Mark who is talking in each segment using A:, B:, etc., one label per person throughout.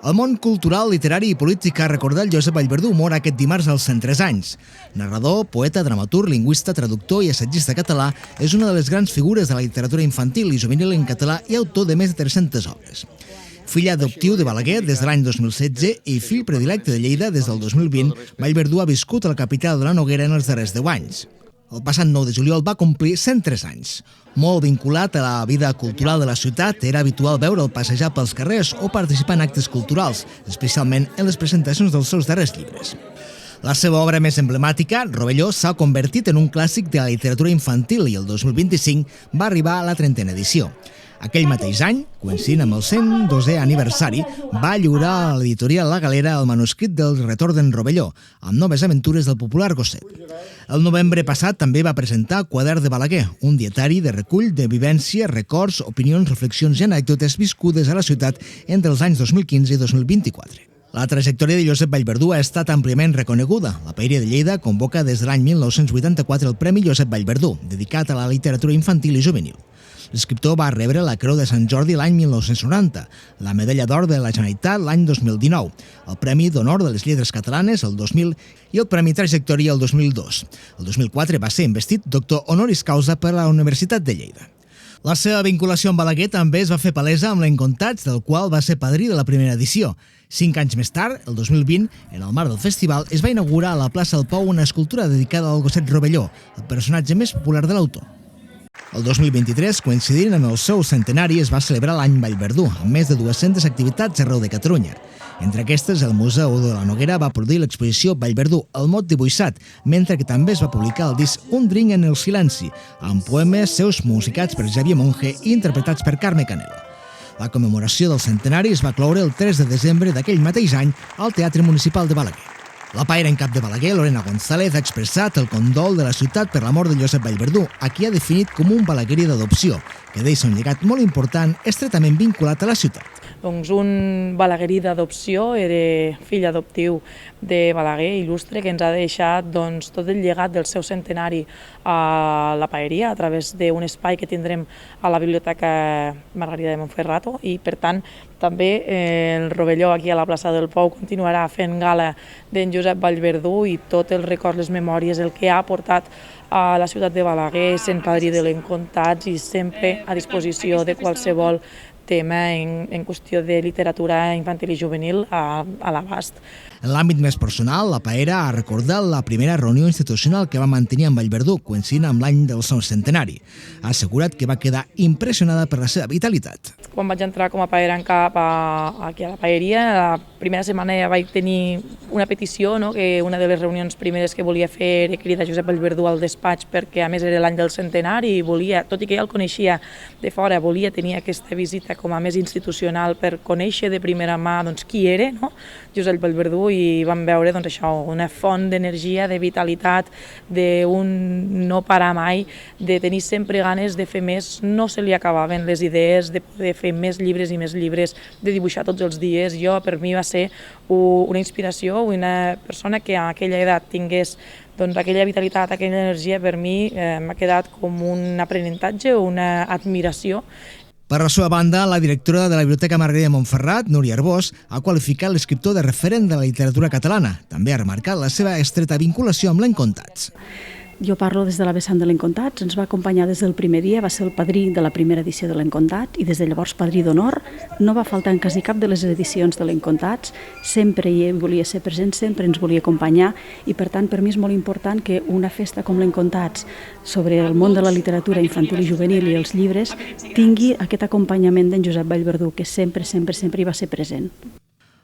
A: El món cultural, literari i polític ha recordat Josep Vallverdú mor aquest dimarts als 103 anys. Narrador, poeta, dramaturg, lingüista, traductor i assagista català, és una de les grans figures de la literatura infantil i juvenil en català i autor de més de 300 obres. Fill adoptiu de Balaguer des de l'any 2016 i fill predilecte de Lleida des del 2020, Vallverdú ha viscut a la capital de la Noguera en els darrers 10 anys. El passat 9 de juliol va complir 103 anys. Molt vinculat a la vida cultural de la ciutat, era habitual veure'l passejar pels carrers o participar en actes culturals, especialment en les presentacions dels seus darrers llibres. La seva obra més emblemàtica, Rovelló, s'ha convertit en un clàssic de la literatura infantil i el 2025 va arribar a la 30a edició. Aquell mateix any, coincidint amb el 102è aniversari, va lliurar a l'editorial La Galera el manuscrit del Retorn d'en Rovelló, amb noves aventures del popular gosset. El novembre passat també va presentar Quadern de Balaguer, un dietari de recull de vivències, records, opinions, reflexions i anècdotes viscudes a la ciutat entre els anys 2015 i 2024. La trajectòria de Josep Vallverdú ha estat àmpliament reconeguda. La Paeria de Lleida convoca des de l'any 1984 el Premi Josep Vallverdú, dedicat a la literatura infantil i juvenil. L'escriptor va rebre la Creu de Sant Jordi l'any 1990, la Medalla d'Or de la Generalitat l'any 2019, el Premi d'Honor de les Lletres Catalanes el 2000 i el Premi Trajectòria el 2002. El 2004 va ser investit doctor honoris causa per la Universitat de Lleida. La seva vinculació amb Balaguer també es va fer palesa amb l'Encontats, del qual va ser padrí de la primera edició. 5 anys més tard, el 2020, en el marc del festival, es va inaugurar a la plaça del Pou una escultura dedicada al gosset Rovelló, el personatge més popular de l'autor. El 2023, coincidint amb el seu centenari, es va celebrar l'Any Vallverdú, amb més de 200 activitats arreu de Catalunya. Entre aquestes, el Museu de la Noguera va produir l'exposició Vallverdú, el mot dibuixat, mentre que també es va publicar el disc Un drink en el silenci, amb poemes seus musicats per Xavier Monge i interpretats per Carme Canelo. La commemoració del centenari es va cloure el 3 de desembre d'aquell mateix any al Teatre Municipal de Balaguer. La paire en cap de Balaguer, Lorena González, ha expressat el condol de la ciutat per la mort de Josep Vallverdú, a qui ha definit com un balaguerí d'adopció, que deixa un llegat molt important estretament vinculat a la ciutat.
B: Doncs un balaguerí d'adopció, era fill adoptiu de Balaguer, il·lustre, que ens ha deixat tot el llegat del seu centenari a la paeria a través d'un espai que tindrem a la Biblioteca Margarida de Montferrato i, per tant, també el Rovelló aquí a la plaça del Pou continuarà fent gala d'en Josep Vallverdú i tots els records, les memòries, el que ha portat a la ciutat de Balaguer, sent padrí de l'Encontats i sempre a disposició de qualsevol tema en qüestió de literatura infantil i juvenil a l'abast.
A: En l'àmbit més personal, la Paera ha recordat la primera reunió institucional que va mantenir amb Vallverdú, coincidint amb l'any del seu centenari. Ha assegurat que va quedar impressionada per la seva vitalitat.
B: Quan vaig entrar com a paera en cap aquí a la paeria, la primera setmana ja vaig tenir una petició, que una de les reunions primeres que volia fer era cridar Josep Vallverdú al despatx perquè a més era l'any del centenari i volia, tot i que ja el coneixia de fora, volia tenir aquesta visita com a més institucional per conèixer de primera mà qui era Josep Vallverdú i vam veure això, una font d'energia, de vitalitat, d'un no parar mai, de tenir sempre ganes de fer més, no se li acabaven les idees de poder fer més llibres i més llibres, de dibuixar tots els dies. Per mi va ser una inspiració, una persona que a aquella edat tingués aquella vitalitat, aquella energia, per mi m'ha quedat com un aprenentatge o una admiració.
A: Per la seva banda, la directora de la Biblioteca Margarida de Montferrat, Núria Arbós, ha qualificat l'escriptor de referent de la literatura catalana. També ha remarcat la seva estreta vinculació amb l'Encontats.
C: Jo parlo des de la vessant de l'Encontats, ens va acompanyar des del primer dia, va ser el padrí de la primera edició de l'Encontat i des de llavors padrí d'honor. No va faltar en quasi cap de les edicions de l'Encontats, sempre hi volia ser present, sempre ens volia acompanyar i per tant per mi és molt important que una festa com l'Encontats sobre el món de la literatura infantil i juvenil i els llibres tingui aquest acompanyament d'en Josep Vallverdú, que sempre hi va ser present.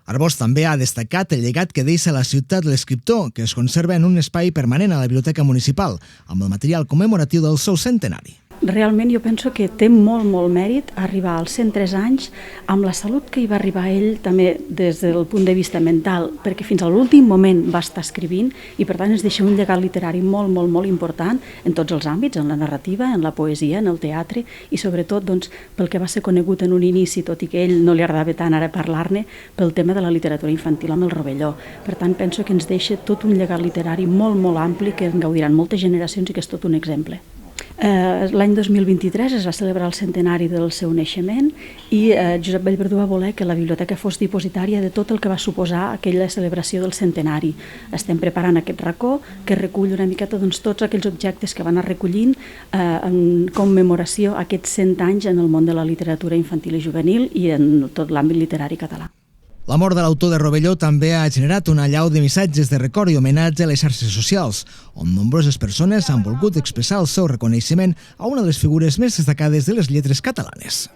A: Arbós també ha destacat el llegat que deixa a la ciutat l'escriptor, que es conserva en un espai permanent a la Biblioteca Municipal, amb el material commemoratiu del seu centenari.
C: Realment jo penso que té molt mèrit arribar als 103 anys amb la salut que hi va arribar ell també des del punt de vista mental, perquè fins a l'últim moment va estar escrivint i per tant ens deixa un llegat literari molt important en tots els àmbits, en la narrativa, en la poesia, en el teatre i sobretot pel que va ser conegut en un inici, tot i que ell no li agradava tant ara parlar-ne, pel tema de la literatura infantil amb el Rovelló. Per tant penso que ens deixa tot un llegat literari molt ampli que en gaudiran moltes generacions i que és tot un exemple. L'any 2023 es va celebrar el centenari del seu naixement i Josep Vallverdú va voler que la biblioteca fos dipositària de tot el que va suposar aquella celebració del centenari. Estem preparant aquest racó que recull una miqueta tots aquells objectes que van anar recollint en commemoració a aquests 100 anys en el món de la literatura infantil i juvenil i en tot l'àmbit literari català.
A: La mort de l'autor de Rovelló també ha generat una allau de missatges de record i homenatge a les xarxes socials, on nombroses persones han volgut expressar el seu reconeixement a una de les figures més destacades de les lletres catalanes.